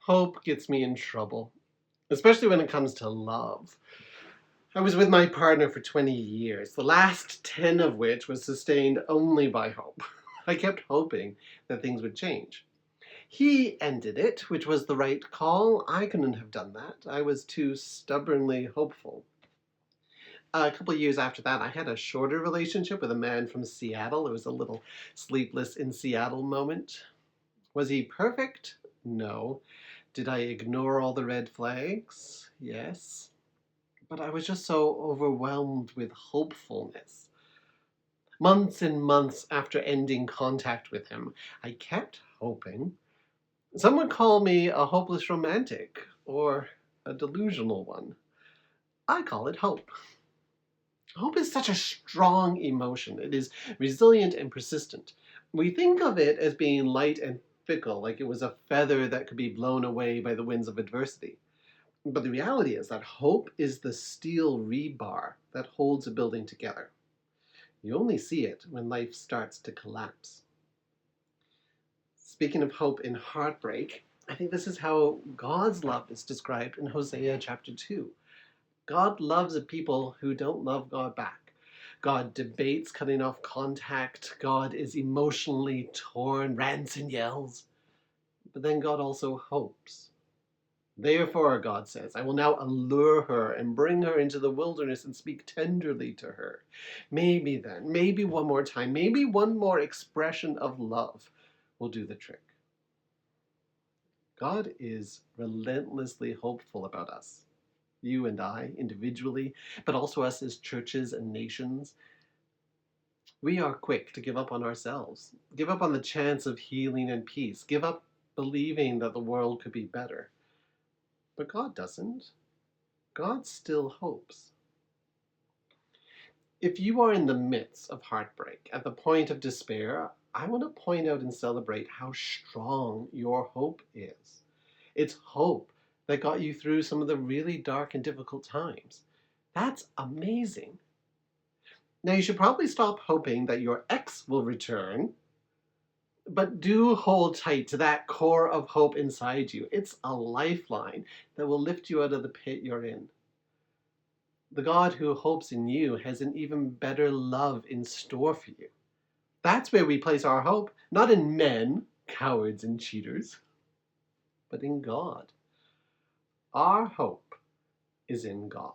Hope gets me in trouble, especially when it comes to love. I was with my partner for 20 years, the last 10 of which was sustained only by hope. I kept hoping that things would change. He ended it, which was the right call. I couldn't have done that. I was too stubbornly hopeful. A couple of years after that, I had a shorter relationship with a man from Seattle. It was a little sleepless in Seattle moment. Was he perfect? No. Did I ignore all the red flags? Yes. But I was just so overwhelmed with hopefulness. Months and months after ending contact with him, I kept hoping. Some would call me a hopeless romantic or a delusional one. I call it hope. Hope is such a strong emotion. It is resilient and persistent. We think of it as being light and fickle, like it was a feather that could be blown away by the winds of adversity. But the reality is that hope is the steel rebar that holds a building together. You only see it when life starts to collapse. Speaking of hope in heartbreak, I think this is how God's love is described in Hosea chapter 2. God loves a people who don't love God back. God debates cutting off contact. God is emotionally torn, rants and yells. But then God also hopes. Therefore, God says, I will now allure her and bring her into the wilderness and speak tenderly to her. Maybe then, maybe one more time, maybe one more expression of love will do the trick. God is relentlessly hopeful about us. You and I individually, but also us as churches and nations. We are quick to give up on ourselves, give up on the chance of healing and peace, give up believing that the world could be better. But God doesn't. God still hopes. If you are in the midst of heartbreak, at the point of despair, I want to point out and celebrate how strong your hope is. It's hope that got you through some of the really dark and difficult times. That's amazing. Now, you should probably stop hoping that your ex will return, but do hold tight to that core of hope inside you. It's a lifeline that will lift you out of the pit you're in. The God who hopes in you has an even better love in store for you. That's where we place our hope, not in men, cowards and cheaters, but in God. Our hope is in God.